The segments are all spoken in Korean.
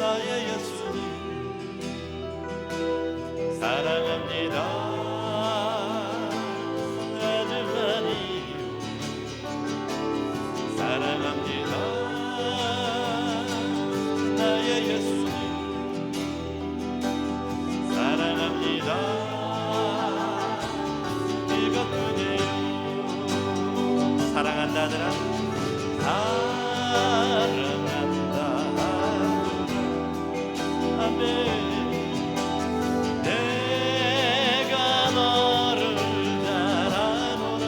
나의 예수님 사랑합니다. 아주 많이요 사랑합니다. 나의 예수님 사랑합니다. 이것뿐이에요. 사랑한다더라 사랑한다 아멘. 내가 너를 잘 아노라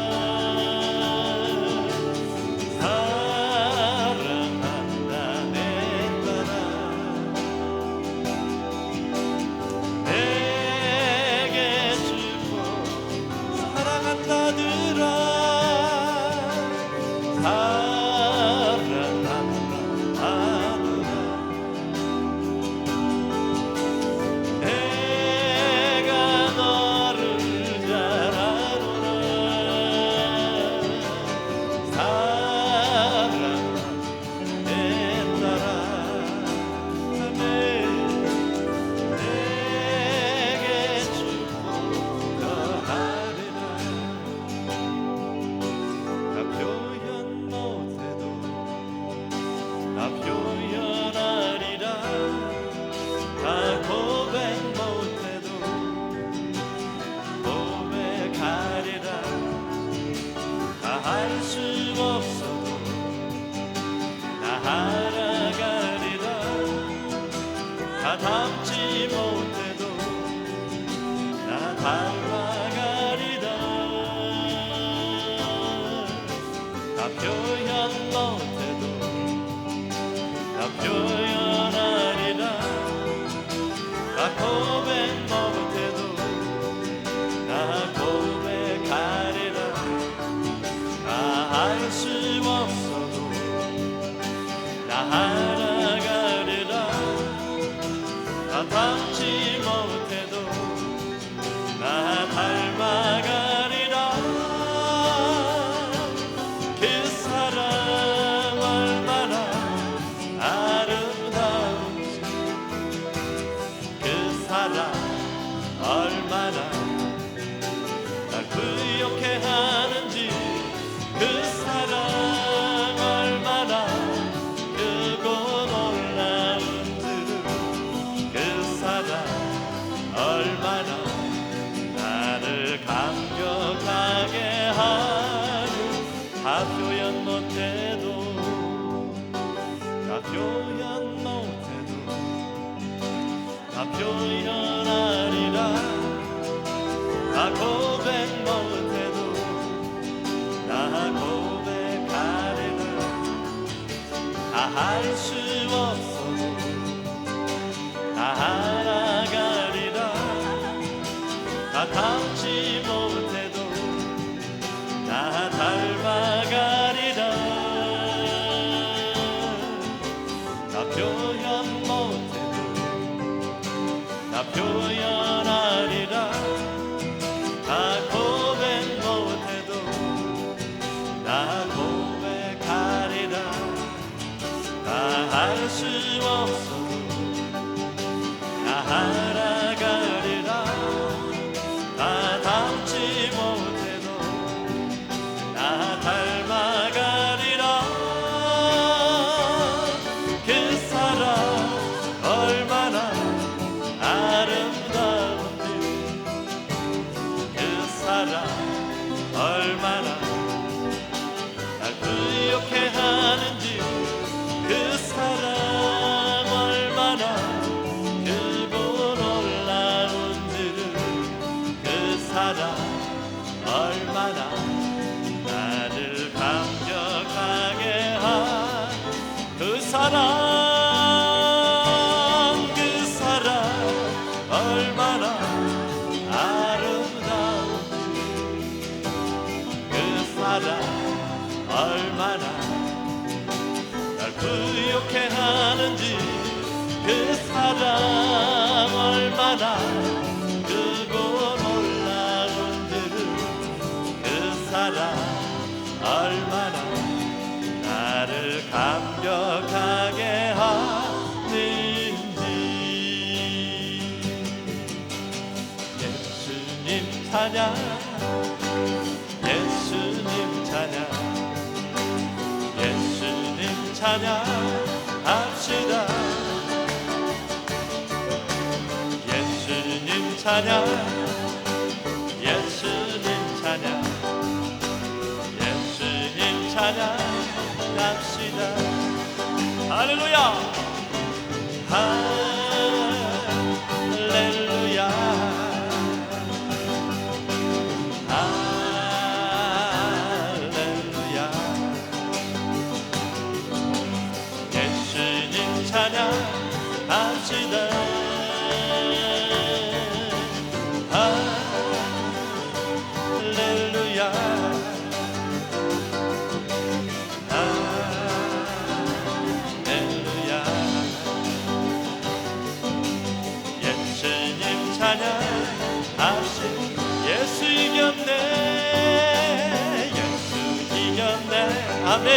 사랑한다 내 딸아 내게 주고 사랑한다더라 사랑한다 아노라 내가 너를 잘 아노라 사랑한다 내 딸아 아멘. 내게 축복하리라. 나 표현 못해도 나 표현하리라. 나 고백 못해도 고백하리라. 다 할 수 없어도 나 알아가리라. 다 닮지 못해도 나 닮아가리라. 나 표현 못해도 나 표현하리라. 나 고백 못해도 나 고백하리라. 다 할 수 없어도 나 알아가리라. 나 닮지 못해도 나 닮아가리라. 그 사랑 얼마나 아름다운지 그 사랑 얼마나 날 부욕해 하는지 그 사랑 얼마나 크고 놀라운지를 그 사랑 얼마나 나를 감격하게 하는 다 표현 못해도 다 표현 못해도 다 표현하리라. 다 고백 못해도 나 고백하리라. 다 할 수 없어도 다 알아가리라. 다 닮지 못해도 나 닮아가리라. 나 표현 못해도 나 표현하리라. 다 고백 못해도 나 고백하리라. 다 할 수 없어도 나 알아가리라. 다 닮지 못해도 나 닮아가리라. 그 사랑 얼마나 아름다운지 그 사랑 얼마나 날 부욕해 하는지 그 사랑 얼마나 크고 놀라운지를 그 사랑 얼마나 나를 감격하게 한 그 사랑 그 사랑 얼마나 아름다운지 그 사랑 얼마나 날 부욕해 하는지 그 사랑 얼마나 크고 놀라운지를 그 사랑 얼마나 나를 감격하게 하는지 찬양 예수님 찬양 예수님 찬양합시다 예수님 찬양 예수님 찬양 예수님 찬양합시다 할렐루야 할렐루야 할렐루야 예수님 찬양합시다 할렐루야 할렐루야 예수님 찬양합시다 예수 이겼네 예수 이겼네 아멘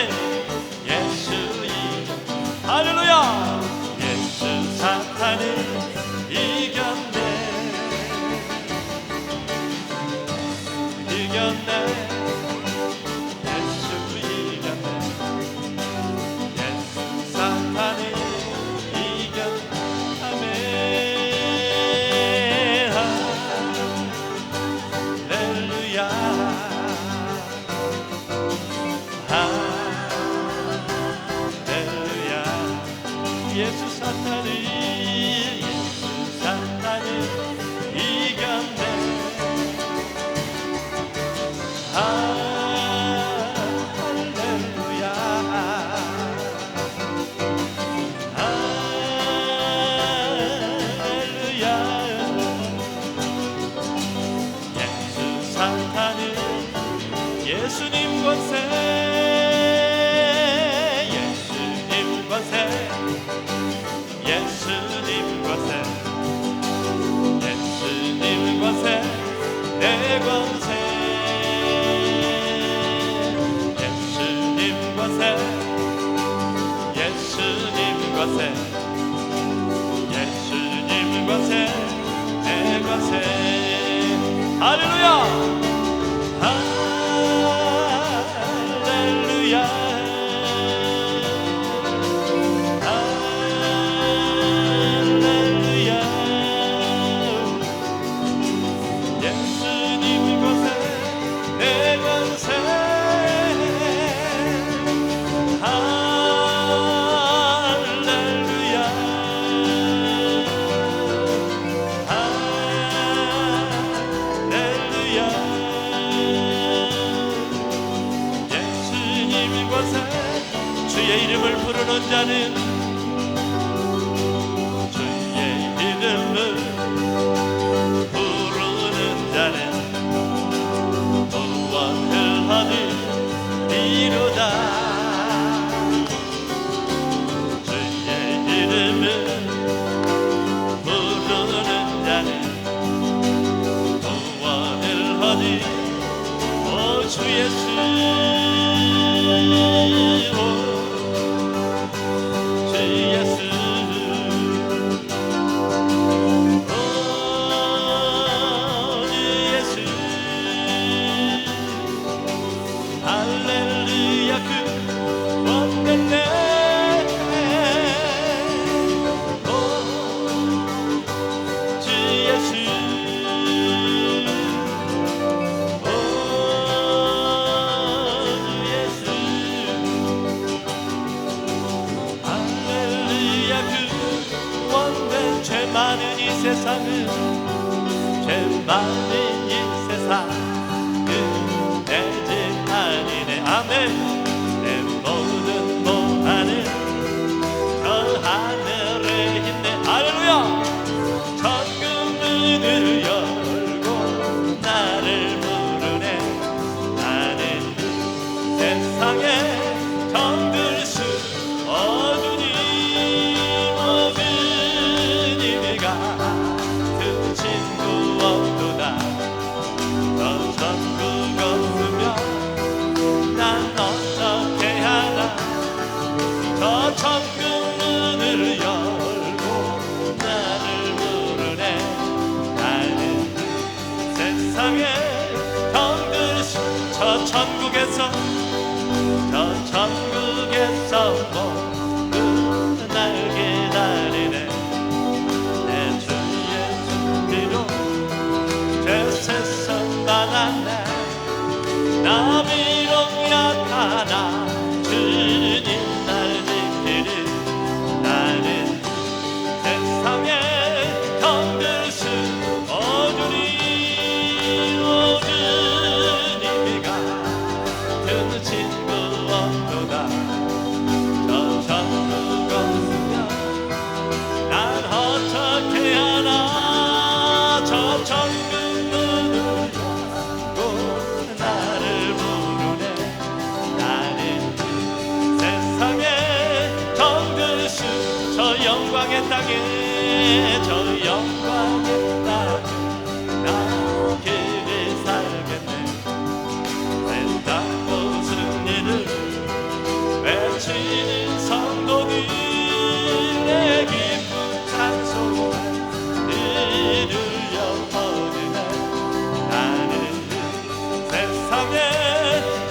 예수 이겼네 할렐루야 예수 사탄을 이겼네 이겼네 예수 이겼네 예수 사탄을 이겼네 아멘 할렐루야 할렐루야 예수 사탄을 이겼네 할렐루야 할렐루야 예수 사탄을 예수님 권세 예수님 권세 예수님 권세 예수님 권세 내 권세 예수님 권세 예수님 권세 예수님 권세 내 권세 할렐루야 할렐루야 할렐루야 예수님 권세 내 권세 할렐루야 할렐루야 예수님 권세 주의 이름을 부르는 자는 주의 이름을 부르는 자는 구원을 얻으리로다 주의 이름을 부르는 자는 구원을 얻으리 오 주 예수 오 주 예수 오 주 예수 할렐루야 그 원됐네 오 주 예수 오 주 예수 할렐루야 그 원된 죄 많은 이 세상은 죄 많은 이 세상 내 죄 아니네 아멘 내 모든 못하는 저 하늘에 있네 할렐루야 천국 문을 열고 나를 부르네 나는 세상에 정들 수 어두니 그님이가 그 친구 없도다 너 천국 없으면 난 모두 날 기다리네. 내 주 예수 피로 제 세상 받았네. 나 비록 약하나 주님 날 지키리. 나는 세상에 덤빌 수 없으리. 오 주님이가 든 친구 없도다. 저 천국 없으면 난 어떻게 하나. 저 천국 문을 열고 나를 부르네. 나는 세상에 정들 수 저 영광의 땅에 저 영광의 땅에 나 길이 살겠네. 세상 모든 일을 외치는 성도들의 기쁜 찬송을 들으려 버리네. 나는 세상에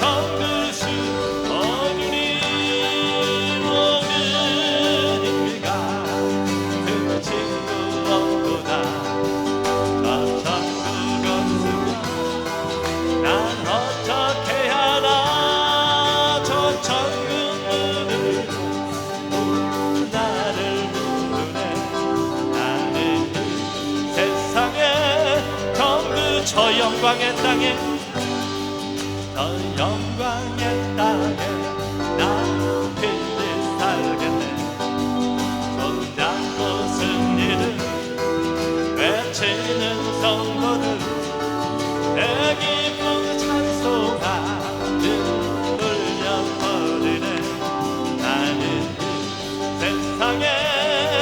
덤빌 수 없으리. 모든 의미가 든 친구 없도다. 저 천국 없으면 난 어떻게 하나. 저 천국 문을 나를 부르네. 나는 세상에 덤그 저 영광의 땅에 저 영광의 땅에 나 길이 살겠네. 손잡고 승리를 외치는 성도들 내 기쁨 찬송가 돌려버리네. 나는 세상에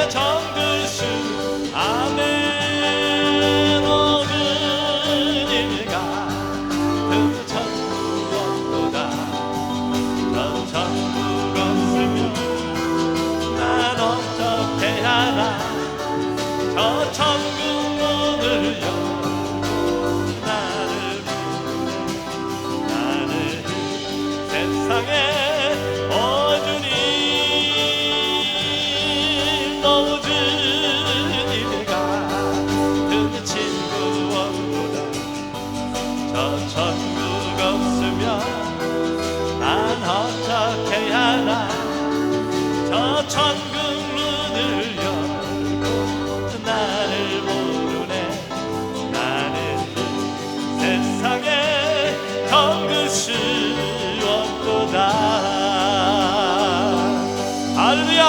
정들 수 아멘. 모든 일가 그 천국 없도다. 저 천국 없으면 난 어떻게 하나. 저 천국 문을 열고 나를 부르네. 나는 세상에 어주니 모든 일가 그 친구 없도다. 저 천국 없으면 난 어떻게 하나. 저 천국 문을 열고 나를 부르네. 나는 세상에 덤빌 수 없도다. 할렐루야.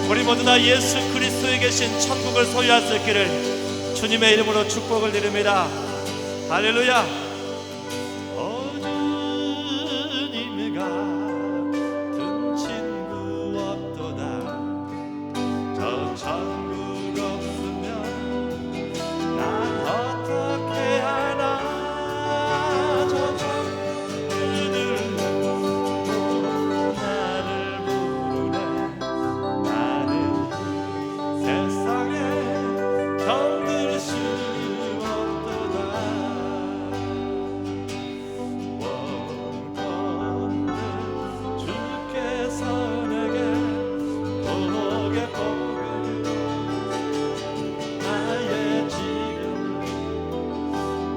우리 모두 다 예수 그리스도에 계신 천국을 소유할 수 있기를 주님의 이름으로 축복을 드립니다. 할렐루야. 주님이가 든 친구 없도다. 저 천국 없으면 난 어떻게 하나. 저 천국을 나를 부르네. 나는 세상에 덤빌 수 없도다. 원건들 주께서 내게 복의 복을 나의 지금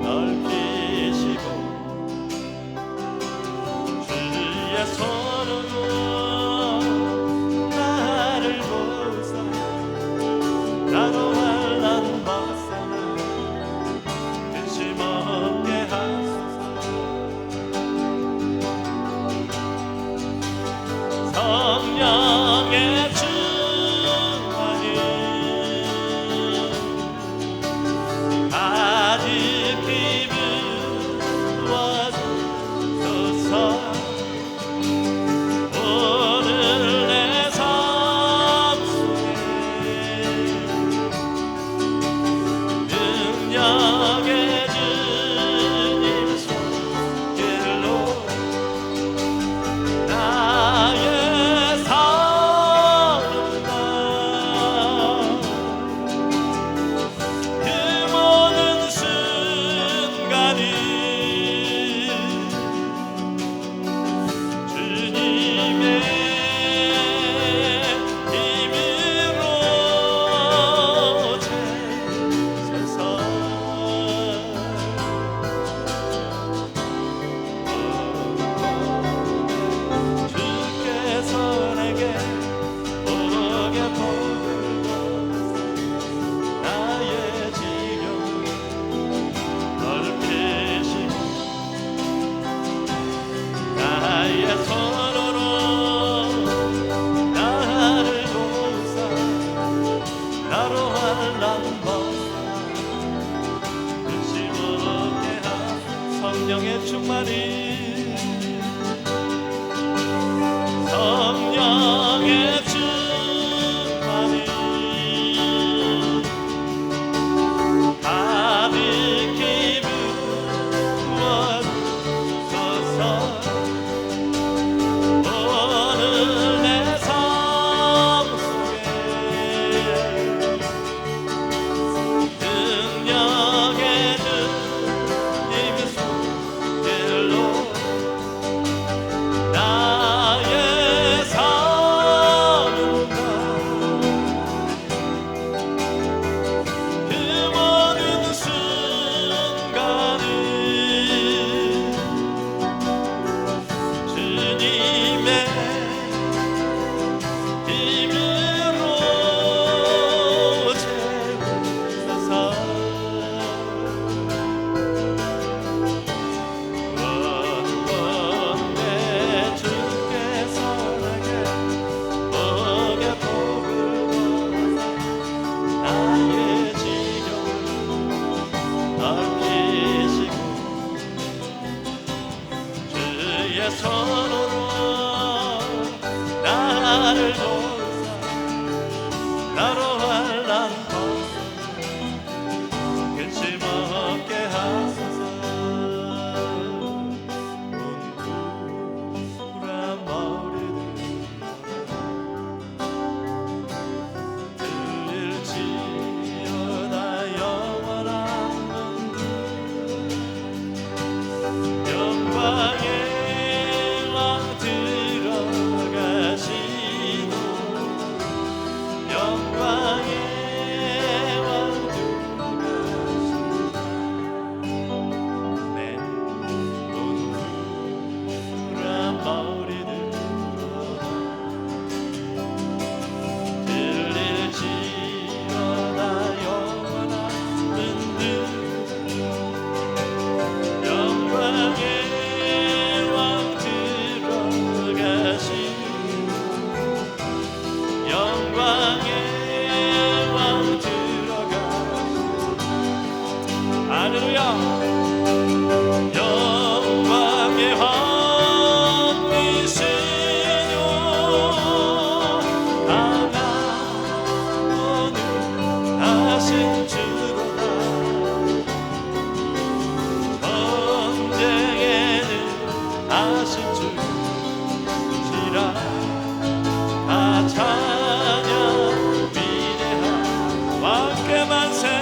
넓히시고 주의 손으로 나를 보사 나로 말란 벗어나 근심 없게 하소서. 성령의 충만함 환난 벗어나 근심 없게 하소서. 성령의 충만이 성령의 충만이 가득히 부어주소서. 오늘 내 삶 속에 능력의 힘이 손길로 나의 삶을 그 모든 순간을 주님의 힘으로 채우소서. 원내 주께서 내게 목에 복을 벗어 나의 지경을 넓히시고 주의 손으로 나를 도우사 나로 환난 벗어나 근심 없게 하소서. 온구란 머리들 들을지어다 영원한 영광의 왕 들어가시고 영광의 왕 들어가시고 내 온구란 머리들 들릴지어다 영원한 은들 영광의 왕 들어가시고 영광의 왕 들어가시고 할렐루야. 영광의 왕이시뇨 강하고는 하신 주로다. 전쟁에는 하신 주시라. 다 찬양 위대한 왕께 만세와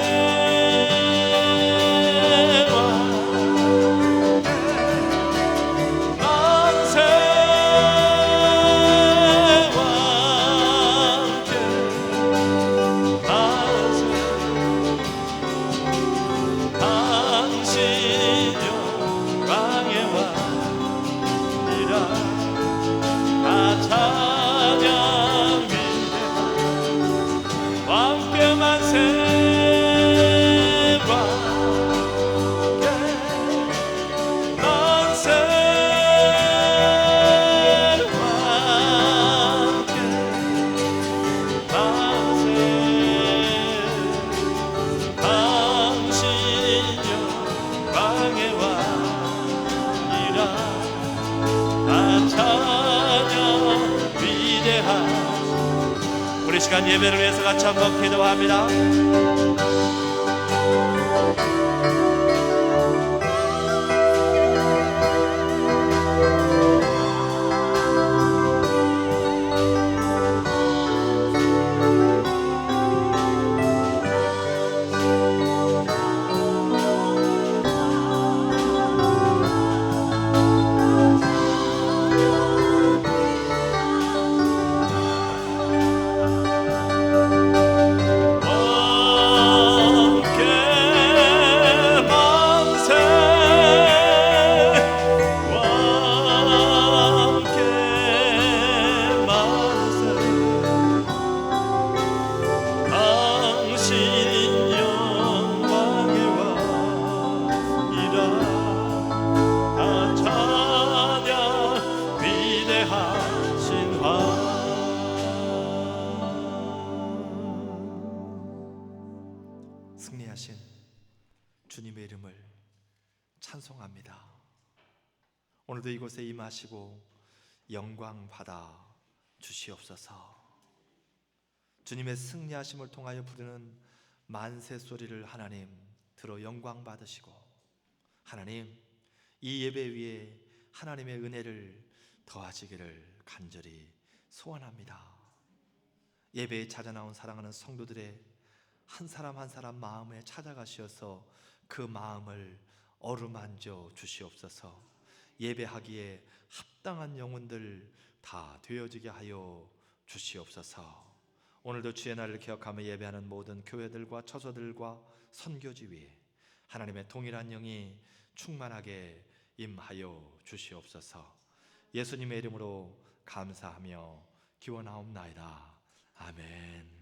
만세와 함께 만세. 당신 영광의 왕이라. 다 찬양 위대한 왕께 만세와 함께 만세와 함께 만세. 당신 영광의 왕이라. 다 찬양 위대한. 우리 시간 예배를 위해서 같이 한번 기도합니다. 왕께 승리하신 주님의 이름을 찬송합니다. 오늘도 이곳에 임하시고 영광 받아 주시옵소서. 주님의 승리하심을 통하여 부르는 만세 소리를 하나님 들어 영광 받으시고, 하나님 이 예배 위에 하나님의 은혜를 더하시기를 간절히 소원합니다. 예배에 찾아 나온 사랑하는 성도들의 한 사람 한 사람 마음에 찾아가시어서 그 마음을 어루만져 주시옵소서. 예배하기에 합당한 영혼들 다 되어지게 하여 주시옵소서. 오늘도 주의 날을 기억하며 예배하는 모든 교회들과 처소들과 선교지 위에 하나님의 동일한 영이 충만하게 임하여 주시옵소서. 예수님의 이름으로 감사하며 기원하옵나이다. 아멘.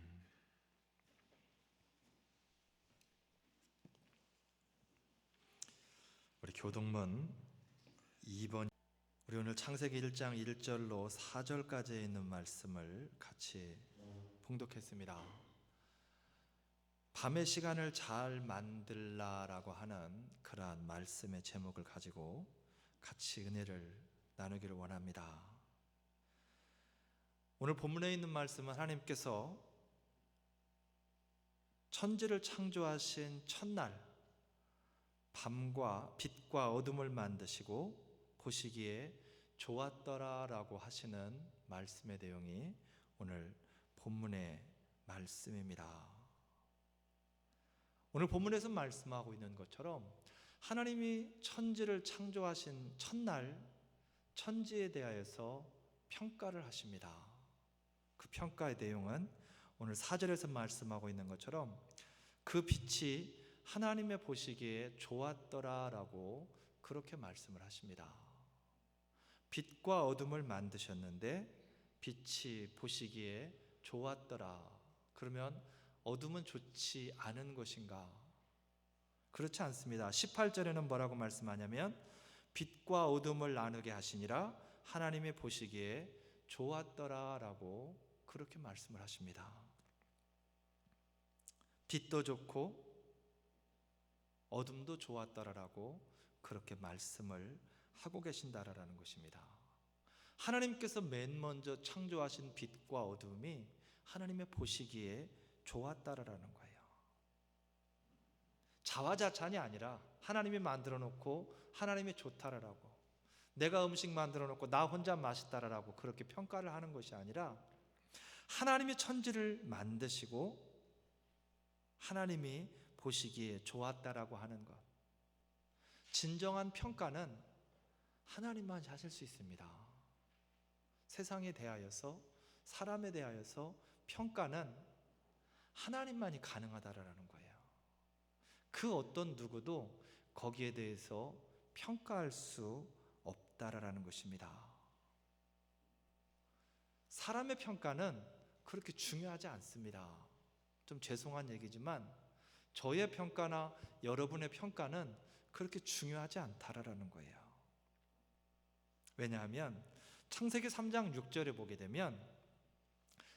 우리 교동문 2번, 우리 오늘 창세기 1장 1절로 4절까지 있는 말씀을 같이 봉독했습니다. 밤의 시간을 잘 만들라라고 하는 그러한 말씀의 제목을 가지고 같이 은혜를 나누기를 원합니다. 오늘 본문에 있는 말씀은 하나님께서 천지를 창조하신 첫날 밤과 빛과 어둠을 만드시고 보시기에 좋았더라라고 하시는 말씀의 내용이 오늘 본문의 말씀입니다. 오늘 본문에서 말씀하고 있는 것처럼 하나님이 천지를 창조하신 첫날 천지에 대하여서 평가를 하십니다. 그 평가의 내용은 오늘 4절에서 말씀하고 있는 것처럼 그 빛이 하나님의 보시기에 좋았더라라고 그렇게 말씀을 하십니다. 빛과 어둠을 만드셨는데 빛이 보시기에 좋았더라. 그러면 어둠은 좋지 않은 것인가? 그렇지 않습니다. 18절에는 뭐라고 말씀하냐면 빛과 어둠을 나누게 하시니라 하나님의 보시기에 좋았더라라고 그렇게 말씀을 하십니다. 빛도 좋고 어둠도 좋았더라라고 그렇게 말씀을 하고 계신다라는 것입니다. 하나님께서 맨 먼저 창조하신 빛과 어둠이 하나님의 보시기에 좋았다라는 거예요. 자화자찬이 아니라 하나님이 만들어 놓고 하나님이 좋다라고, 내가 음식 만들어 놓고 나 혼자 맛있다라고 그렇게 평가를 하는 것이 아니라 하나님이 천지를 만드시고 하나님이 보시기에 좋았다라고 하는 것. 진정한 평가는 하나님만 하실 수 있습니다. 세상에 대하여서, 사람에 대하여서 평가는 하나님만이 가능하다라는 거예요. 그 어떤 누구도 거기에 대해서 평가할 수 없다라는 것입니다. 사람의 평가는 그렇게 중요하지 않습니다. 좀 죄송한 얘기지만 저의 평가나 여러분의 평가는 그렇게 중요하지 않다라는 거예요. 왜냐하면 창세기 3장 6절에 보게 되면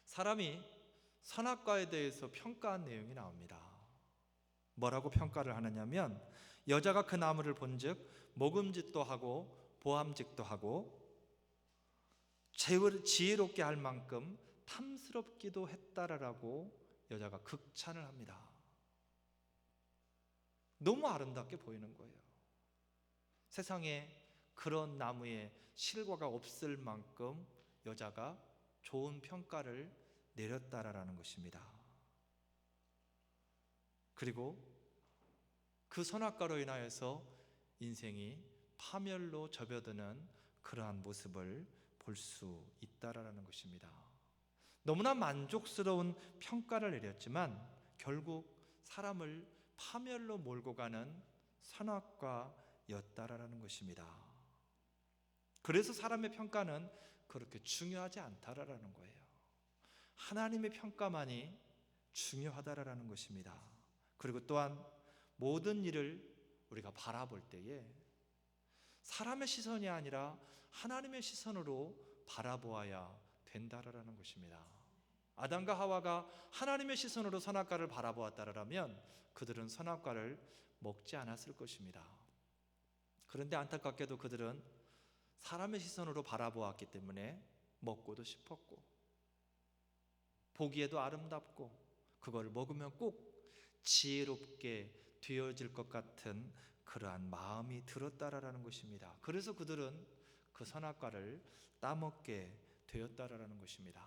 사람이 선악과에 대해서 평가한 내용이 나옵니다. 뭐라고 평가를 하느냐면 여자가 그 나무를 본즉 먹음직도 하고 보암직도 하고 지혜롭게 할 만큼 탐스럽기도 했다라고 여자가 극찬을 합니다. 너무 아름답게 보이는 거예요. 세상에 그런 나무에 실과가 없을 만큼 여자가 좋은 평가를 내렸다라는 것입니다. 그리고 그 선악과로 인하여서 인생이 파멸로 접어드는 그러한 모습을 볼 수 있다라는 것입니다. 너무나 만족스러운 평가를 내렸지만 결국 사람을 파멸로 몰고 가는 선악과였다라는 것입니다. 그래서 사람의 평가는 그렇게 중요하지 않다라는 거예요. 하나님의 평가만이 중요하다라는 것입니다. 그리고 또한 모든 일을 우리가 바라볼 때에 사람의 시선이 아니라 하나님의 시선으로 바라보아야 된다라는 것입니다. 아담과 하와가 하나님의 시선으로 선악과를 바라보았다라면 그들은 선악과를 먹지 않았을 것입니다. 그런데 안타깝게도 그들은 사람의 시선으로 바라보았기 때문에 먹고도 싶었고 보기에도 아름답고 그걸 먹으면 꼭 지혜롭게 되어질 것 같은 그러한 마음이 들었다라는 것입니다. 그래서 그들은 그 선악과를 따먹게 되었다라는 것입니다.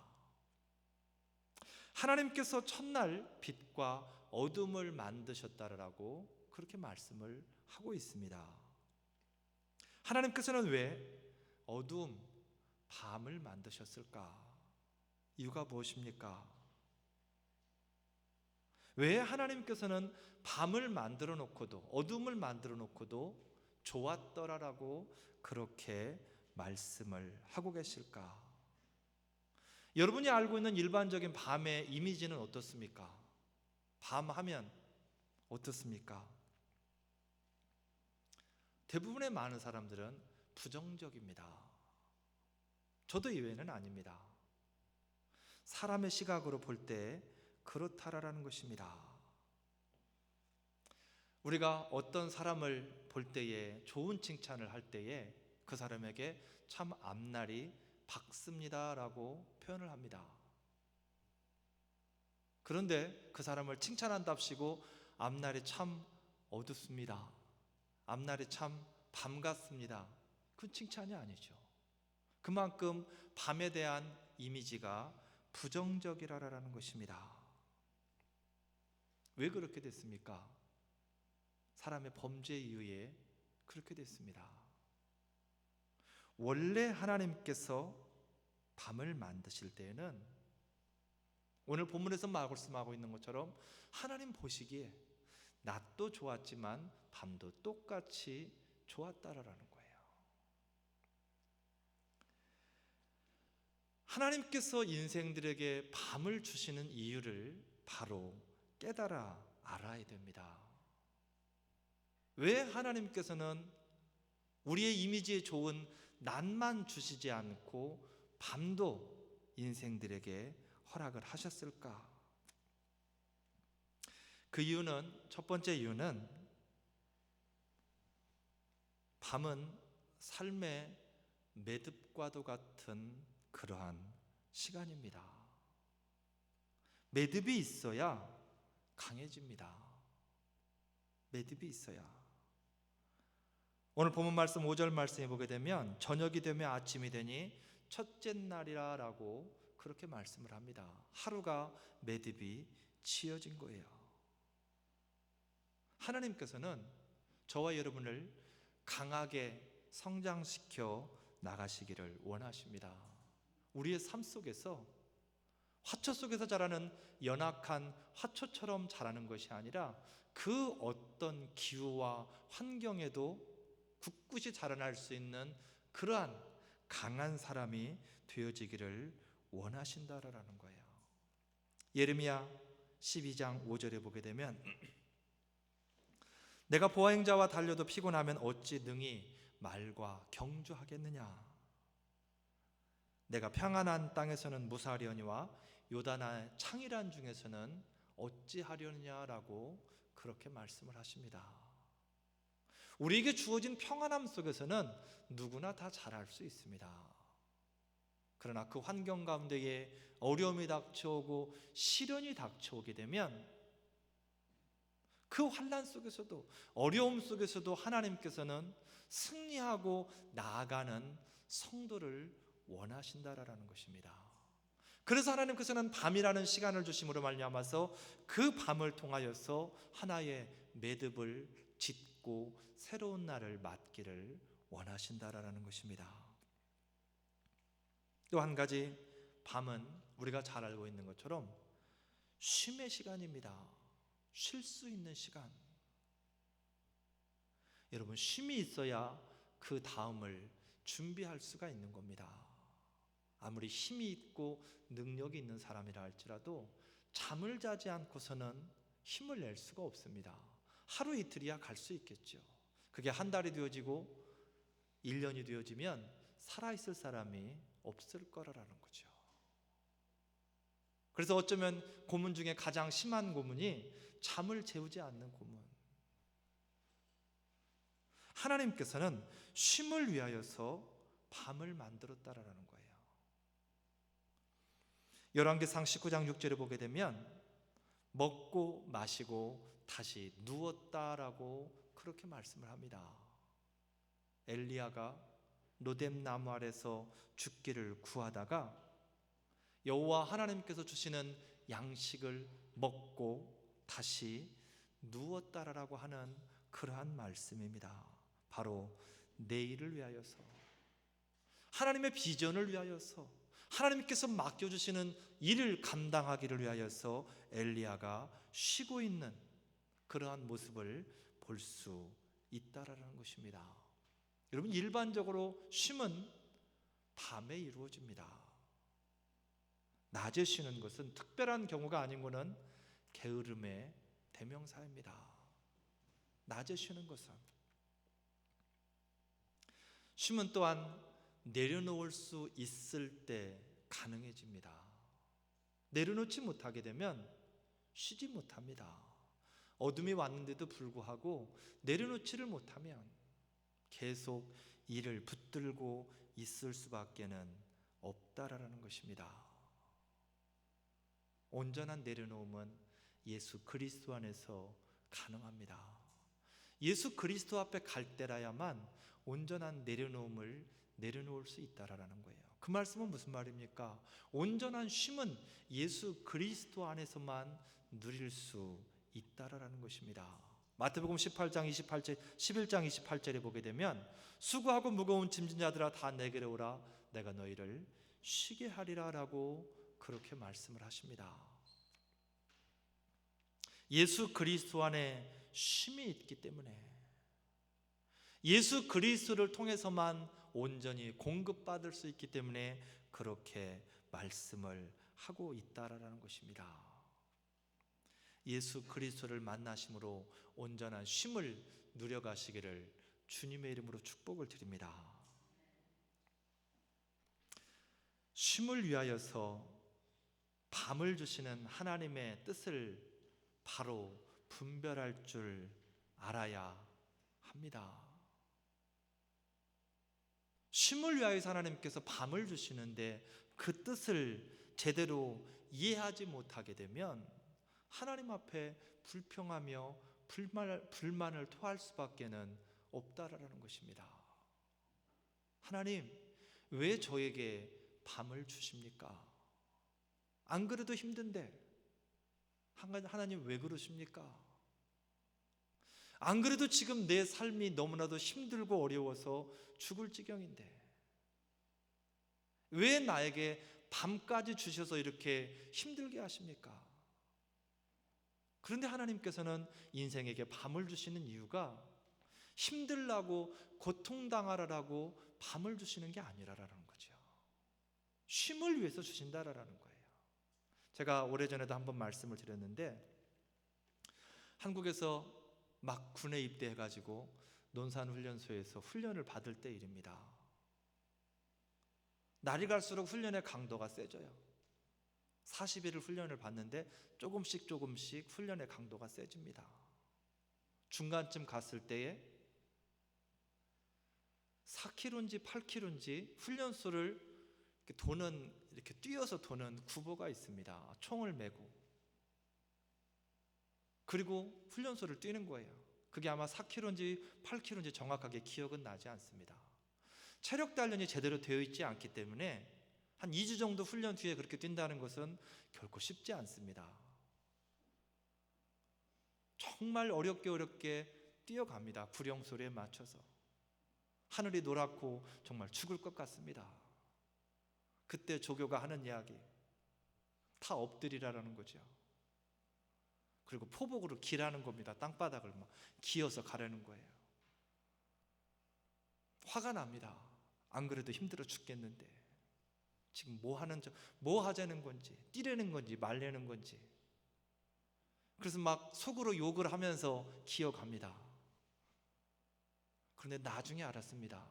하나님께서 첫날 빛과 어둠을 만드셨다라고 그렇게 말씀을 하고 있습니다. 하나님께서는 왜 어두움, 밤을 만드셨을까? 이유가 무엇입니까? 왜 하나님께서는 밤을 만들어 놓고도 어둠을 만들어 놓고도 좋았더라라고 그렇게 말씀을 하고 계실까? 여러분이 알고 있는 일반적인 밤의 이미지는 어떻습니까? 밤 하면 어떻습니까? 대부분의 많은 사람들은 부정적입니다. 저도 이외는 아닙니다. 사람의 시각으로 볼 때 그렇다라는 것입니다. 우리가 어떤 사람을 볼 때에 좋은 칭찬을 할 때에 그 사람에게 참 앞날이 밝습니다라고 표현을 합니다. 그런데 그 사람을 칭찬한답시고 앞날이 참 어둡습니다, 앞날이 참 밤 같습니다, 그건 칭찬이 아니죠. 그만큼 밤에 대한 이미지가 부정적이라는 것입니다. 왜 그렇게 됐습니까? 사람의 범죄 이후에 그렇게 됐습니다. 원래 하나님께서 밤을 만드실 때에는 오늘 본문에서 말씀하고 있는 것처럼 하나님 보시기에 낮도 좋았지만 밤도 똑같이 좋았다라는 거예요. 하나님께서 인생들에게 밤을 주시는 이유를 바로 깨달아 알아야 됩니다. 왜 하나님께서는 우리의 이미지에 좋은 낮만 주시지 않고 밤도 인생들에게 허락을 하셨을까? 그 이유는, 첫 번째 이유는 밤은 삶의 매듭과도 같은 그러한 시간입니다. 매듭이 있어야 강해집니다. 매듭이 있어야. 오늘 본문 말씀 5절 말씀에 보게 되면 저녁이 되면 아침이 되니 첫째 날이라고 그렇게 말씀을 합니다. 하루가 매듭이 치어진 거예요. 하나님께서는 저와 여러분을 강하게 성장시켜 나가시기를 원하십니다. 우리의 삶 속에서 화초 속에서 자라는 연약한 화초처럼 자라는 것이 아니라 그 어떤 기후와 환경에도 굳굳이 자라날 수 있는 그러한 강한 사람이 되어지기를 원하신다라는 거예요. 예레미야 12장 5절에 보게 되면 내가 보행자와 달려도 피곤하면 어찌 능히 말과 경주하겠느냐. 내가 평안한 땅에서는 무사하려니와 요단의 창이란 중에서는 어찌하려느냐라고 그렇게 말씀을 하십니다. 우리에게 주어진 평안함 속에서는 누구나 다 잘할 수 있습니다. 그러나 그 환경 가운데에 어려움이 닥쳐오고 시련이 닥쳐오게 되면 그 환난 속에서도 어려움 속에서도 하나님께서는 승리하고 나아가는 성도를 원하신다라는 것입니다. 그래서 하나님께서는 밤이라는 시간을 주심으로 말미암아서 그 밤을 통하여서 하나의 매듭을 짓고 새로운 날을 맞기를 원하신다라는 것입니다. 또 한 가지, 밤은 우리가 잘 알고 있는 것처럼 쉼의 시간입니다. 쉴 수 있는 시간. 여러분, 쉼이 있어야 그 다음을 준비할 수가 있는 겁니다. 아무리 힘이 있고 능력이 있는 사람이라 할지라도 잠을 자지 않고서는 힘을 낼 수가 없습니다. 하루 이틀이야 갈 수 있겠죠. 그게 한 달이 되어지고 1년이 되어지면 살아있을 사람이 없을 거라는 거죠. 그래서 어쩌면 고문 중에 가장 심한 고문이 잠을 재우지 않는 고문. 하나님께서는 쉼을 위하여서 밤을 만들었다라는 거예요. 열왕기상 19장 6절에 보게 되면 먹고 마시고 다시 누웠다라고 그렇게 말씀을 합니다. 엘리야가 로뎀 나무 아래서 죽기를 구하다가 여호와 하나님께서 주시는 양식을 먹고 다시 누웠다라고 하는 그러한 말씀입니다. 바로 내일을 위하여서, 하나님의 비전을 위하여서, 하나님께서 맡겨주시는 일을 감당하기를 위하여서 엘리야가 쉬고 있는 그러한 모습을 볼 수 있다라는 것입니다. 여러분, 일반적으로 쉼은 밤에 이루어집니다. 낮에 쉬는 것은 특별한 경우가 아니고는 게으름의 대명사입니다. 낮에 쉬는 것은. 쉼은 또한 내려놓을 수 있을 때 가능해집니다. 내려놓지 못하게 되면 쉬지 못합니다. 어둠이 왔는데도 불구하고 내려놓지를 못하면 계속 일을 붙들고 있을 수밖에는 없다라는 것입니다. 온전한 내려놓음은 예수 그리스도 안에서 가능합니다. 예수 그리스도 앞에 갈 때라야만 온전한 내려놓음을 내려놓을 수 있다라는 거예요. 그 말씀은 무슨 말입니까? 온전한 쉼은 예수 그리스도 안에서만 누릴 수 있다라는 것입니다. 마태복음 18장 28절, 11장 28절에 보게 되면 수고하고 무거운 짐진 자들아 다 내게로 오라 내가 너희를 쉬게 하리라 라고 그렇게 말씀을 하십니다. 예수 그리스도 안에 쉼이 있기 때문에, 예수 그리스도를 통해서만 온전히 공급받을 수 있기 때문에 그렇게 말씀을 하고 있다라는 것입니다. 예수 그리스도를 만나심으로 온전한 쉼을 누려가시기를 주님의 이름으로 축복을 드립니다. 쉼을 위하여서 밤을 주시는 하나님의 뜻을 바로 분별할 줄 알아야 합니다. 쉼을 위하여서 하나님께서 밤을 주시는데 그 뜻을 제대로 이해하지 못하게 되면 하나님 앞에 불평하며 불만을 토할 수밖에는 없다라는 것입니다. 하나님, 왜 저에게 밤을 주십니까? 안 그래도 힘든데 하나님 왜 그러십니까? 안 그래도 지금 내 삶이 너무나도 힘들고 어려워서 죽을 지경인데 왜 나에게 밤까지 주셔서 이렇게 힘들게 하십니까? 그런데 하나님께서는 인생에게 밤을 주시는 이유가 힘들라고 고통당하라고 밤을 주시는 게 아니라라는 거죠. 쉼을 위해서 주신다라는 거예요. 제가 오래전에도 한번 말씀을 드렸는데 한국에서 막 군에 입대해가지고 논산훈련소에서 훈련을 받을 때 일입니다. 날이 갈수록 훈련의 강도가 세져요. 40일을 훈련을 받는데 조금씩 훈련의 강도가 세집니다. 중간쯤 갔을 때에 4km인지 8km인지 훈련소를 이렇게 뛰어서 도는 구보가 있습니다. 총을 메고. 그리고 훈련소를 뛰는 거예요. 그게 아마 4km인지 8km인지 정확하게 기억은 나지 않습니다. 체력 단련이 제대로 되어 있지 않기 때문에 한 2주 정도 훈련 뒤에 그렇게 뛴다는 것은 결코 쉽지 않습니다. 정말 어렵게 뛰어갑니다. 구령 소리에 맞춰서. 하늘이 노랗고 정말 죽을 것 같습니다. 그때 조교가 하는 이야기, 다 엎드리라는 거죠. 그리고 포복으로 기라는 겁니다. 땅바닥을 막 기어서 가라는 거예요. 화가 납니다. 안 그래도 힘들어 죽겠는데 지금 뭐 하자는 건지, 뛰려는 건지 말려는 건지. 그래서 막 속으로 욕을 하면서 기어갑니다. 그런데 나중에 알았습니다.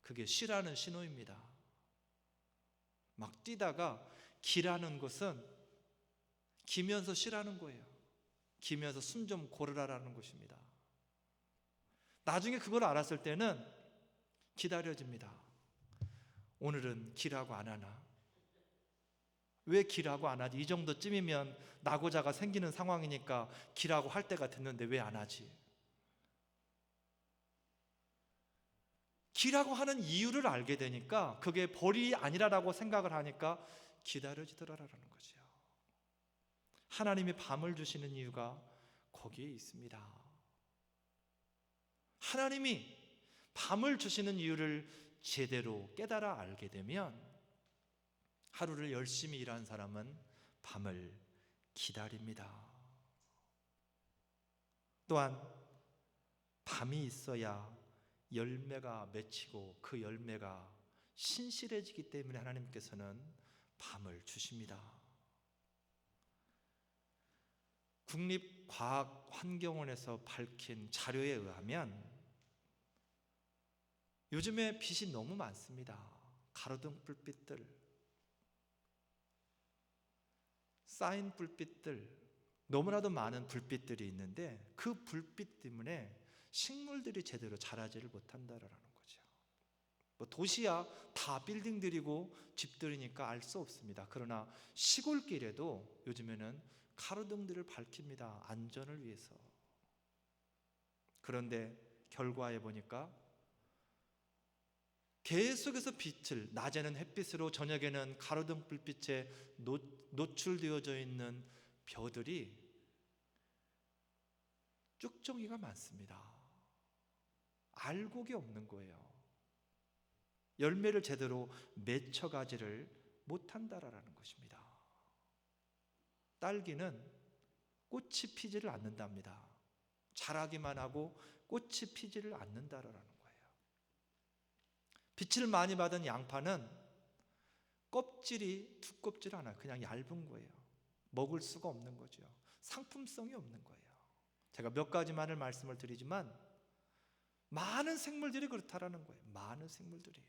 그게 쉬라는 신호입니다. 막 뛰다가 기라는 것은 기면서 쉬라는 거예요. 기면서 숨 좀 고르라라는 것입니다. 나중에 그걸 알았을 때는 기다려집니다. 오늘은 기라고 안 하나? 왜 기라고 안 하지? 이 정도쯤이면 낙오자가 생기는 상황이니까 기라고 할 때가 됐는데 왜 안 하지? 기라고 하는 이유를 알게 되니까 그게 벌이 아니라고 생각을 하니까 기다려지더라라는 거죠. 하나님이 밤을 주시는 이유가 거기에 있습니다. 하나님이 밤을 주시는 이유를 제대로 깨달아 알게 되면 하루를 열심히 일한 사람은 밤을 기다립니다. 또한 밤이 있어야 열매가 맺히고 그 열매가 신실해지기 때문에 하나님께서는 밤을 주십니다. 국립과학환경원에서 밝힌 자료에 의하면 요즘에 빛이 너무 많습니다. 가로등 불빛들, 사인 불빛들, 너무나도 많은 불빛들이 있는데 그 불빛 때문에 식물들이 제대로 자라지를 못한다라는 거죠. 뭐 도시야 다 빌딩들이고 집들이니까 알 수 없습니다. 그러나 시골길에도 요즘에는 가로등들을 밝힙니다. 안전을 위해서. 그런데 결과에 보니까 계속해서 빛을, 낮에는 햇빛으로 저녁에는 가로등 불빛에 노출되어져 있는 벼들이 쭉정이가 많습니다. 알곡이 없는 거예요. 열매를 제대로 맺혀가지를 못한다라는 것입니다. 딸기는 꽃이 피지를 않는답니다. 자라기만 하고 꽃이 피지를 않는다라는 거예요. 빛을 많이 받은 양파는 껍질이 두껍질 않아요. 그냥 얇은 거예요. 먹을 수가 없는 거죠. 상품성이 없는 거예요. 제가 몇 가지만을 말씀을 드리지만 많은 생물들이 그렇다라는 거예요. 많은 생물들이.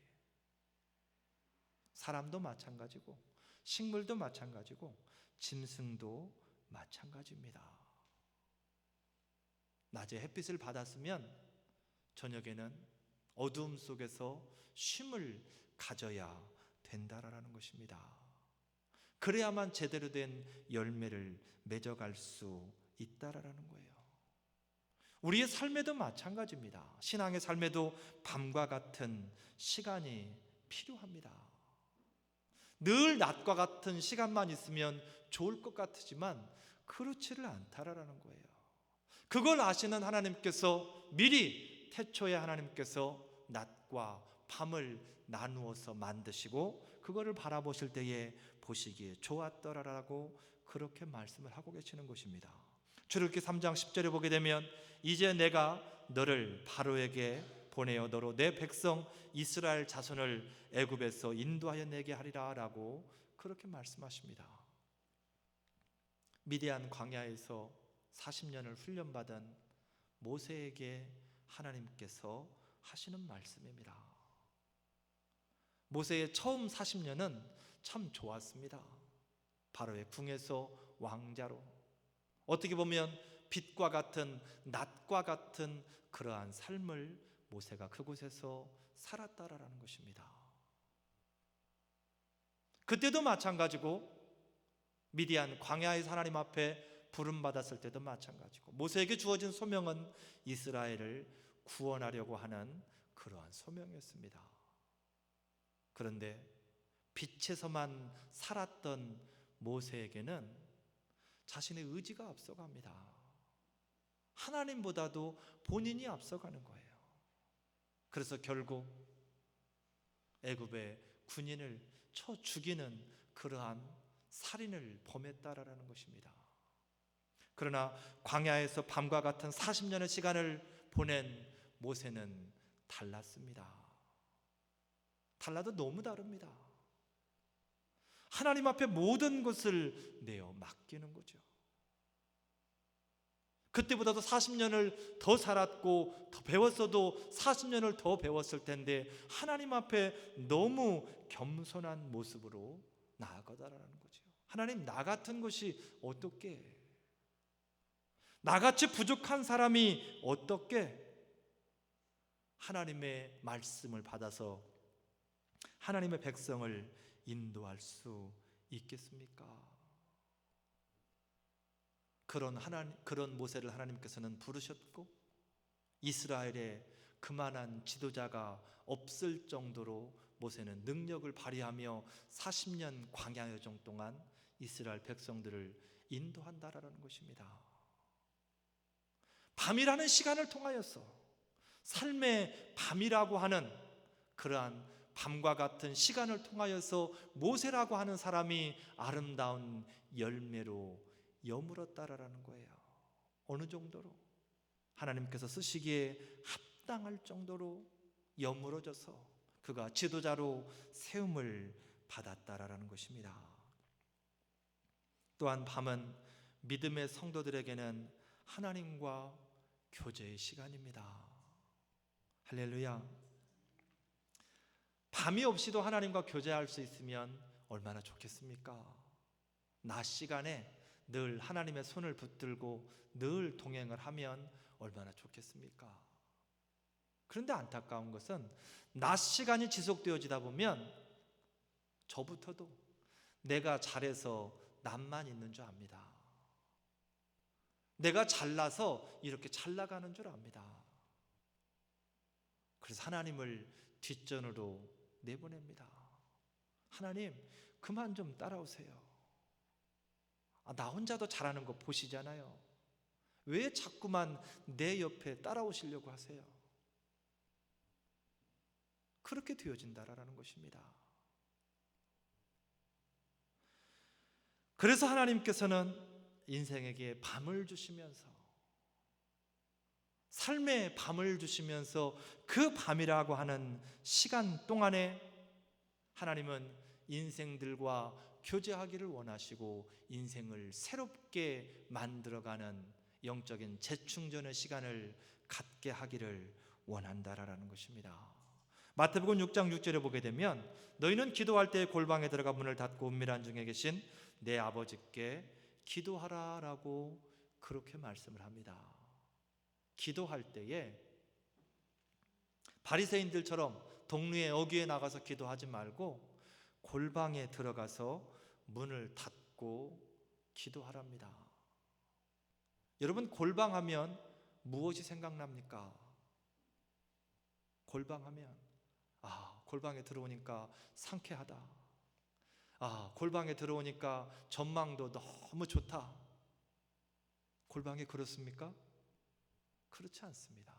사람도 마찬가지고 식물도 마찬가지고 짐승도 마찬가지입니다. 낮에 햇빛을 받았으면 저녁에는 어두움 속에서 쉼을 가져야 된다라는 것입니다. 그래야만 제대로 된 열매를 맺어갈 수 있다라는 거예요. 우리의 삶에도 마찬가지입니다. 신앙의 삶에도 밤과 같은 시간이 필요합니다. 늘 낮과 같은 시간만 있으면 좋을 것 같지만 그렇지를 않다라는 거예요. 그걸 아시는 하나님께서 미리 태초에 하나님께서 낮과 밤을 나누어서 만드시고 그거를 바라보실 때에 보시기에 좋았더라라고 그렇게 말씀을 하고 계시는 것입니다. 출애굽기 3장 10절에 보게 되면 이제 내가 너를 바로에게 보내어 너로 내 백성 이스라엘 자손을 애굽에서 인도하여 내게 하리라 라고 그렇게 말씀하십니다. 미디안 광야에서 40년을 훈련받은 모세에게 하나님께서 하시는 말씀입니다. 모세의 처음 40년은 참 좋았습니다. 바로의 궁에서 왕자로 어떻게 보면 빛과 같은 낮과 같은 그러한 삶을 모세가 그곳에서 살았다라는 것입니다. 그때도 마찬가지고 미디안 광야에서 하나님 앞에 부름받았을 때도 마찬가지고 모세에게 주어진 소명은 이스라엘을 구원하려고 하는 그러한 소명이었습니다. 그런데 빛에서만 살았던 모세에게는 자신의 의지가 앞서갑니다. 하나님보다도 본인이 앞서가는 거예요. 그래서 결국 애굽의 군인을 쳐 죽이는 그러한 살인을 범했다라는 것입니다. 그러나 광야에서 밤과 같은 40년의 시간을 보낸 모세는 달랐습니다. 달라도 너무 다릅니다. 하나님 앞에 모든 것을 내어 맡기는 거죠. 그때보다도 40년을 더 살았고 더 배웠어도 40년을 더 배웠을 텐데 하나님 앞에 너무 겸손한 모습으로 나아가다라는 거죠. 하나님, 나 같은 것이 어떻게, 나같이 부족한 사람이 어떻게 하나님의 말씀을 받아서 하나님의 백성을 인도할 수 있겠습니까? 그런 모세를 하나님께서는 부르셨고, 이스라엘에 그만한 지도자가 없을 정도로 모세는 능력을 발휘하며 40년 광야 여정 동안 이스라엘 백성들을 인도한다라는 것입니다. 밤이라는 시간을 통하여서, 삶의 밤이라고 하는 그러한 밤과 같은 시간을 통하여서 모세라고 하는 사람이 아름다운 열매로 여물었다라는 거예요. 어느 정도로? 하나님께서 쓰시기에 합당할 정도로 여물어져서 그가 지도자로 세움을 받았다라는 것입니다. 또한 밤은 믿음의 성도들에게는 하나님과 교제의 시간입니다. 할렐루야. 밤이 없이도 하나님과 교제할 수 있으면 얼마나 좋겠습니까? 낮 시간에 늘 하나님의 손을 붙들고 늘 동행을 하면 얼마나 좋겠습니까? 그런데 안타까운 것은 낮 시간이 지속되어지다 보면 저부터도 내가 잘해서 남만 있는 줄 압니다. 내가 잘나서 이렇게 잘 나가는 줄 압니다. 그래서 하나님을 뒷전으로 내보냅니다. 하나님, 그만 좀 따라오세요. 나 혼자도 잘하는 거 보시잖아요. 왜 자꾸만 내 옆에 따라오시려고 하세요? 그렇게 되어진다라는 것입니다. 그래서 하나님께서는 인생에게 밤을 주시면서, 삶의 밤을 주시면서 그 밤이라고 하는 시간 동안에 하나님은 인생들과 교제하기를 원하시고 인생을 새롭게 만들어가는 영적인 재충전의 시간을 갖게 하기를 원한다라는 것입니다. 마태복음 6장 6절에 보게 되면 너희는 기도할 때 골방에 들어가 문을 닫고 은밀한 중에 계신 내 아버지께 기도하라라고 그렇게 말씀을 합니다. 기도할 때에 바리새인들처럼 동네에 어귀에 나가서 기도하지 말고 골방에 들어가서 문을 닫고 기도하랍니다. 여러분, 골방하면 무엇이 생각납니까? 골방하면 골방에 들어오니까 상쾌하다. 골방에 들어오니까 전망도 너무 좋다. 골방이 그렇습니까? 그렇지 않습니다.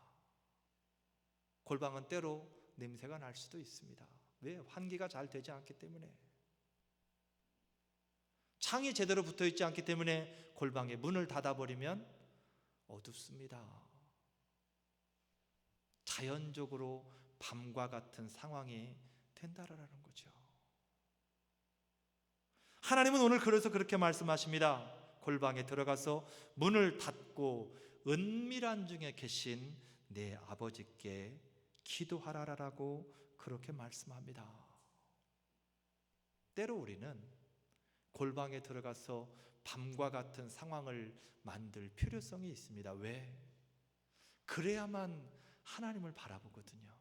골방은 때로 냄새가 날 수도 있습니다. 왜? 환기가 잘 되지 않기 때문에. 창이 제대로 붙어 있지 않기 때문에 골방에 문을 닫아버리면 어둡습니다. 자연적으로 밤과 같은 상황이 된다라는 거죠. 하나님은 오늘 그래서 그렇게 말씀하십니다. 골방에 들어가서 문을 닫고 은밀한 중에 계신 내 아버지께 기도하라라고 그렇게 말씀합니다. 때로 우리는 골방에 들어가서 밤과 같은 상황을 만들 필요성이 있습니다. 왜? 그래야만 하나님을 바라보거든요.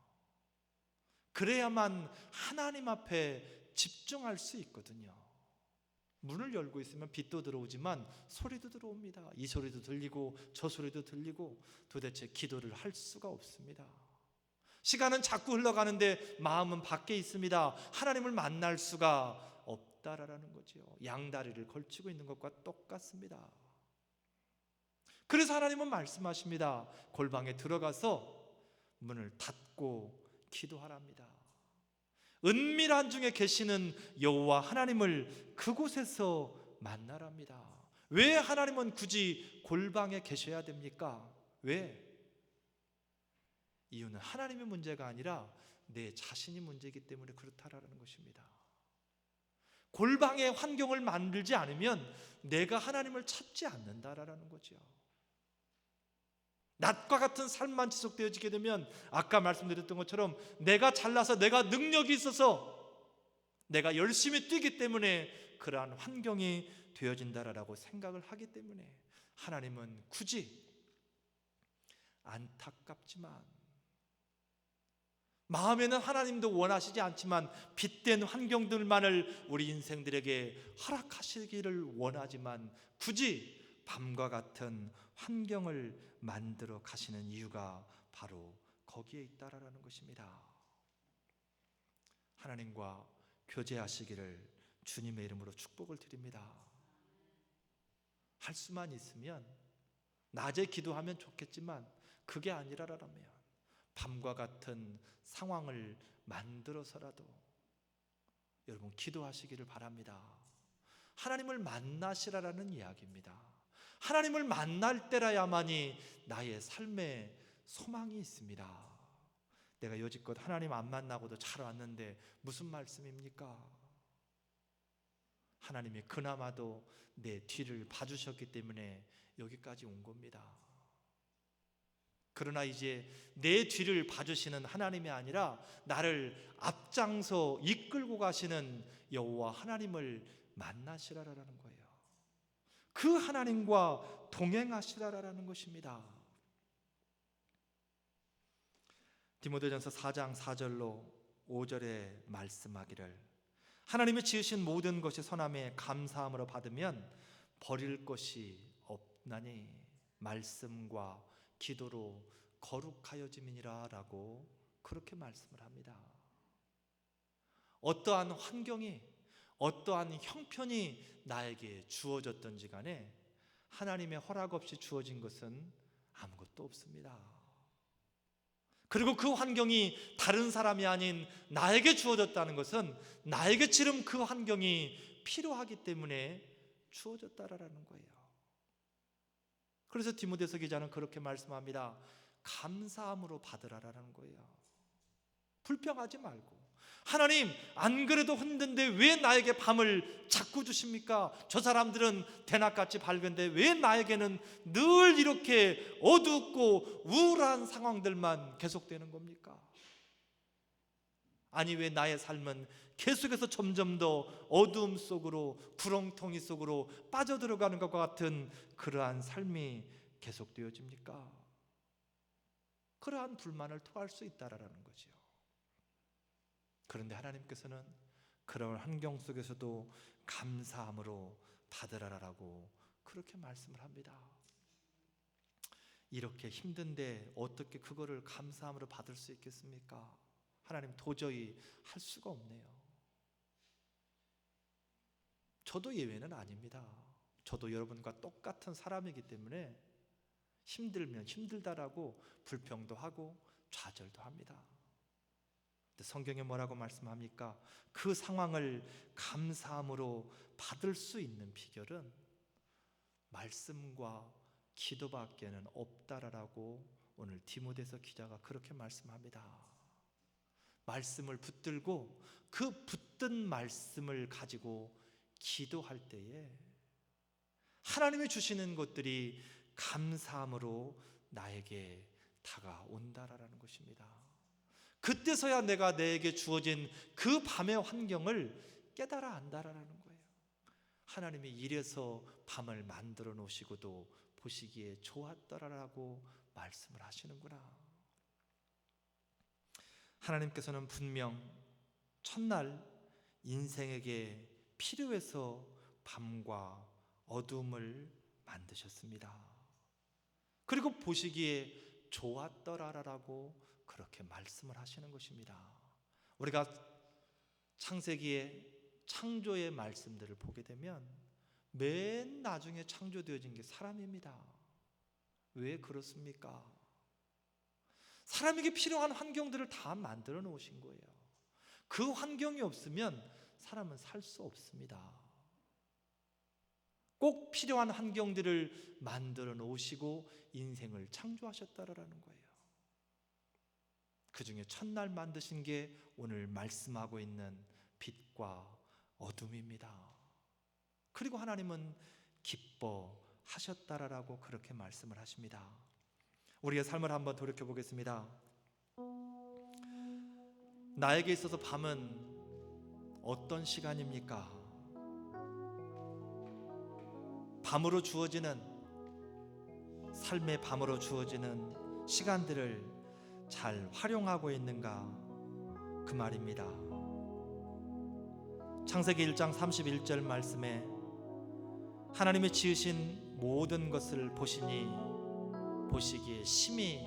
그래야만 하나님 앞에 집중할 수 있거든요. 문을 열고 있으면 빛도 들어오지만 소리도 들어옵니다. 이 소리도 들리고 저 소리도 들리고 도대체 기도를 할 수가 없습니다. 시간은 자꾸 흘러가는데 마음은 밖에 있습니다. 하나님을 만날 수가 없다라는 거죠. 양다리를 걸치고 있는 것과 똑같습니다. 그래서 하나님은 말씀하십니다. 골방에 들어가서 문을 닫고 기도하랍니다. 은밀한 중에 계시는 여호와 하나님을 그곳에서 만나랍니다. 왜 하나님은 굳이 골방에 계셔야 됩니까? 왜? 이유는 하나님의 문제가 아니라 내 자신이 문제이기 때문에 그렇다라는 것입니다. 골방의 환경을 만들지 않으면 내가 하나님을 찾지 않는다라는 거죠. 낮과 같은 삶만 지속되어지게 되면 아까 말씀드렸던 것처럼 내가 잘나서 내가 능력이 있어서 내가 열심히 뛰기 때문에 그러한 환경이 되어진다라고 생각을 하기 때문에 하나님은 굳이 안타깝지만, 마음에는 하나님도 원하시지 않지만 빗댄 환경들만을 우리 인생들에게 허락하시기를 원하지만 굳이 밤과 같은 환경을 만들어 가시는 이유가 바로 거기에 있다라는 것입니다. 하나님과 교제하시기를 주님의 이름으로 축복을 드립니다. 할 수만 있으면 낮에 기도하면 좋겠지만 그게 아니라라면 밤과 같은 상황을 만들어서라도 여러분 기도하시기를 바랍니다. 하나님을 만나시라라는 이야기입니다. 하나님을 만날 때라야만이 나의 삶에 소망이 있습니다. 내가 여지껏 하나님 안 만나고도 잘 왔는데 무슨 말씀입니까? 하나님이 그나마도 내 뒤를 봐주셨기 때문에 여기까지 온 겁니다. 그러나 이제 내 뒤를 봐주시는 하나님이 아니라 나를 앞장서 이끌고 가시는 여호와 하나님을 만나시라라는 거예요. 그 하나님과 동행하시라라는 것입니다. 디모데전서 4장 4절로 5절에 말씀하기를 하나님이 지으신 모든 것이 선함에 감사함으로 받으면 버릴 것이 없나니 말씀과 기도로 거룩하여짐이니라 라고 그렇게 말씀을 합니다. 어떠한 환경이 어떠한 형편이 나에게 주어졌던지 간에 하나님의 허락 없이 주어진 것은 아무것도 없습니다. 그리고 그 환경이 다른 사람이 아닌 나에게 주어졌다는 것은 나에게 지금 그 환경이 필요하기 때문에 주어졌다라는 거예요. 그래서 디모데서 기자는 그렇게 말씀합니다. 감사함으로 받으라라는 거예요. 불평하지 말고, 하나님 안 그래도 힘든데 왜 나에게 밤을 자꾸 주십니까? 저 사람들은 대낮같이 밝은데 왜 나에게는 늘 이렇게 어둡고 우울한 상황들만 계속되는 겁니까? 아니 왜 나의 삶은 계속해서 점점 더 어두움 속으로, 구렁텅이 속으로 빠져들어가는 것과 같은 그러한 삶이 계속되어집니까? 그러한 불만을 토할 수 있다라는 거죠. 그런데 하나님께서는 그런 환경 속에서도 감사함으로 받으라라고 그렇게 말씀을 합니다. 이렇게 힘든데 어떻게 그거를 감사함으로 받을 수 있겠습니까? 하나님 도저히 할 수가 없네요. 저도 예외는 아닙니다. 저도 여러분과 똑같은 사람이기 때문에 힘들면 힘들다라고 불평도 하고 좌절도 합니다. 근데 성경에 뭐라고 말씀합니까? 그 상황을 감사함으로 받을 수 있는 비결은 말씀과 기도밖에는 없다라고 오늘 디모데서 기자가 그렇게 말씀합니다. 말씀을 붙들고 그 붙든 말씀을 가지고 기도할 때에 하나님이 주시는 것들이 감사함으로 나에게 다가온다라는 것입니다. 그때서야 내가 내게 주어진 그 밤의 환경을 깨달아 안다라는 거예요. 하나님이 이래서 밤을 만들어 놓으시고도 보시기에 좋았더라라고 말씀을 하시는구나. 하나님께서는 분명 첫날 인생에게 필요해서 밤과 어둠을 만드셨습니다. 그리고 보시기에 좋았더라라고 그렇게 말씀을 하시는 것입니다. 우리가 창세기의 창조의 말씀들을 보게 되면 맨 나중에 창조되어진 게 사람입니다. 왜 그렇습니까? 사람에게 필요한 환경들을 다 만들어 놓으신 거예요. 그 환경이 없으면 사람은 살 수 없습니다. 꼭 필요한 환경들을 만들어 놓으시고 인생을 창조하셨다라는 거예요. 그 중에 첫날 만드신 게 오늘 말씀하고 있는 빛과 어둠입니다. 그리고 하나님은 기뻐하셨다라고 그렇게 말씀을 하십니다. 우리의 삶을 한번 돌이켜 보겠습니다. 나에게 있어서 밤은 어떤 시간입니까? 밤으로 주어지는, 삶의 밤으로 주어지는 시간들을 잘 활용하고 있는가, 그 말입니다. 창세기 1장 31절 말씀에 하나님이 지으신 모든 것을 보시기에 심히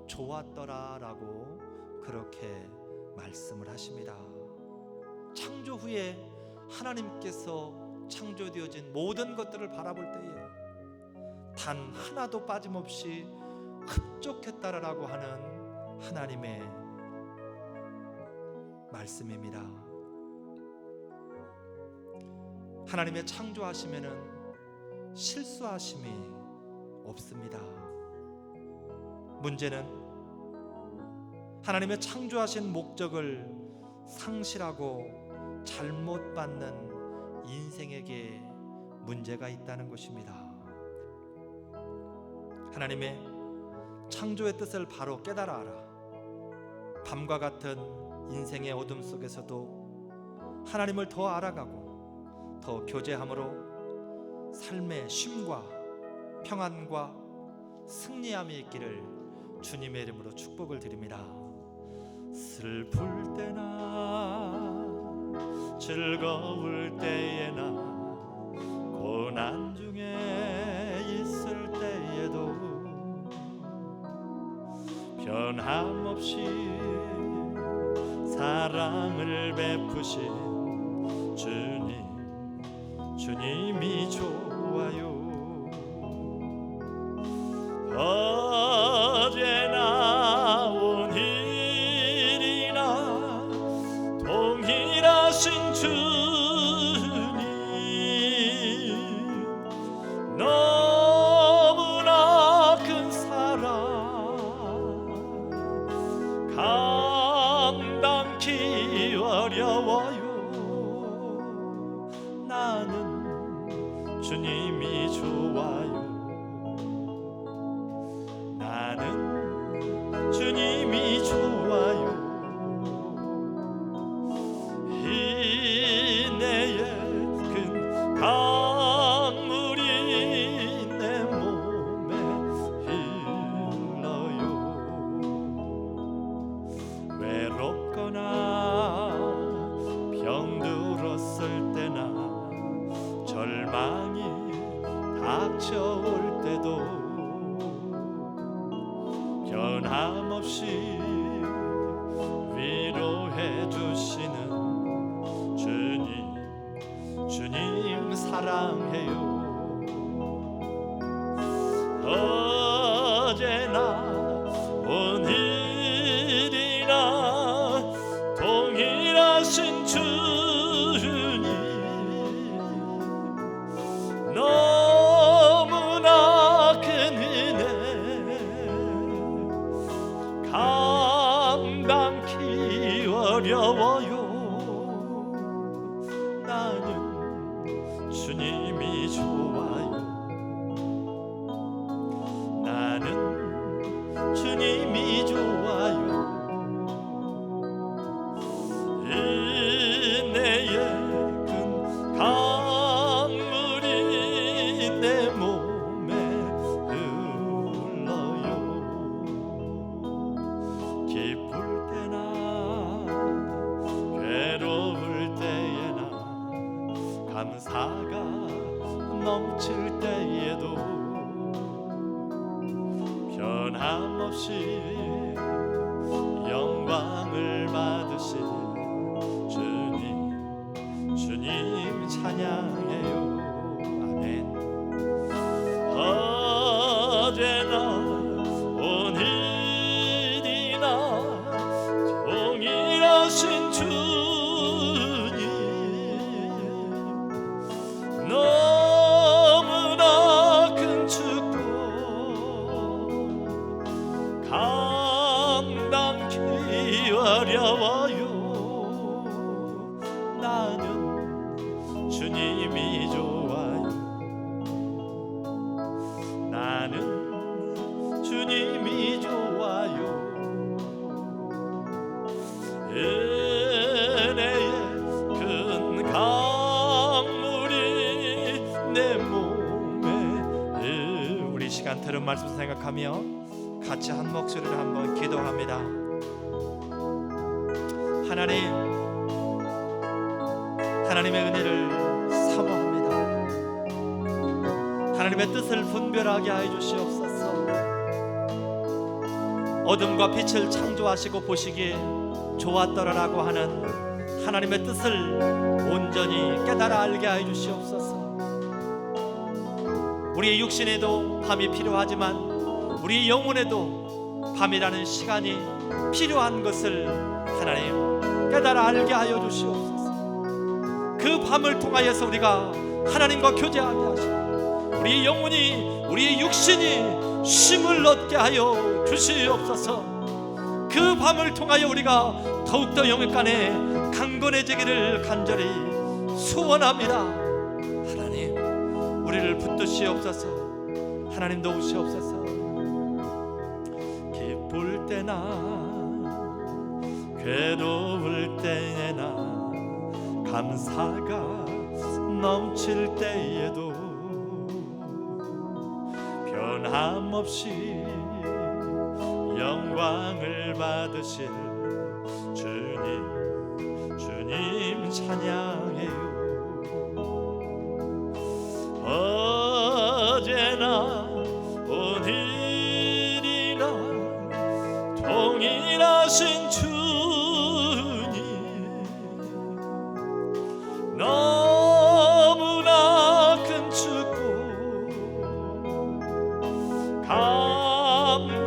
좋았더라 라고 그렇게 말씀을 하십니다. 창조 후에 하나님께서 창조되어진 모든 것들을 바라볼 때에 단 하나도 빠짐없이 흡족했다라고 하는 하나님의 말씀입니다. 하나님의 창조하심에는 실수하심이 없습니다. 문제는 하나님의 창조하신 목적을 상실하고 잘못 받는 인생에게 문제가 있다는 것입니다. 하나님의 창조의 뜻을 바로 깨달아라. 밤과 같은 인생의 어둠 속에서도 하나님을 더 알아가고 더 교제함으로 삶의 쉼과 평안과 승리함이 있기를 주님의 이름으로 축복을 드립니다. 슬플 때나 즐거울 때에나 고난 중에 있을 때에도 변함없이 사랑을 베푸신 주님이 좋아요. 어제나 오늘이나 동일하신 주님, 너무나 큰 사랑 감당기 어려워요. 나는 주님이 좋아요. 나는 주님이 좋아요. 인내의 큰 강물이 내 몸에 흘러요. 외롭거나 병들었을 때나 절망이 닥쳐올 때도 변함없이 위로해 주시는 주님 사랑해요. 어제나 오늘이나 동일하신 주님, 너무나 큰 은혜 감당기 어려워요. 나는 주님이 좋아요. 나는 주님이 좋아요. 인내의 큰 강물이 내 몸에 흘러요. 기쁠 때나 괴로울 때에나 감사가 넘칠 때에도 변함없이 영광을 받으신 주님 찬양해요. 아멘. 어제나 오늘이나 동일하신 주님, 너무나 큰 축복 감당기 어려워요. 시간 들은 말씀 생각하며 같이 한 목소리로 한번 기도합니다. 하나님, 하나님의 은혜를 사모합니다. 하나님의 뜻을 분별하게 하여 주시옵소서. 어둠과 빛을 창조하시고 보시기에 좋았더라라고 하는 하나님의 뜻을 온전히 깨달아 알게 하여 주시옵소서. 우리의 육신에도 밤이 필요하지만 우리 영혼에도 밤이라는 시간이 필요한 것을 하나님 깨달아 알게 하여 주시옵소서. 그 밤을 통하여서 우리가 하나님과 교제하게 하시고 우리 영혼이, 우리 육신이 쉼을 얻게 하여 주시옵소서. 그 밤을 통하여 우리가 더욱더 영육간에 강건해지기를 간절히 소원합니다. 하나님, 우리를 붙드시옵소서. 하나님 도우시옵소서. 기쁠 때나 괴로울 때나 감사가 넘칠 때에도 변함없이 영광을 받으실 주님 찬양해요. 어제나 오늘이나 동일하신 주님, 너무나 큰 축복 감당기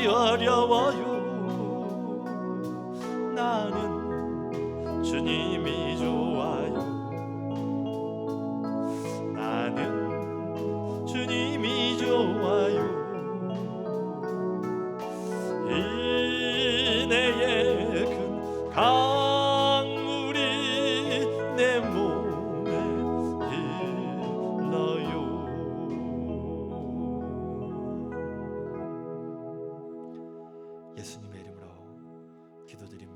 어려워요. 나는 주님이 좋아요. 나는 주님이 좋아요. 은혜의 큰 강물이 내 몸에 흘러요. 예수님의 이름으로 기도드립니다.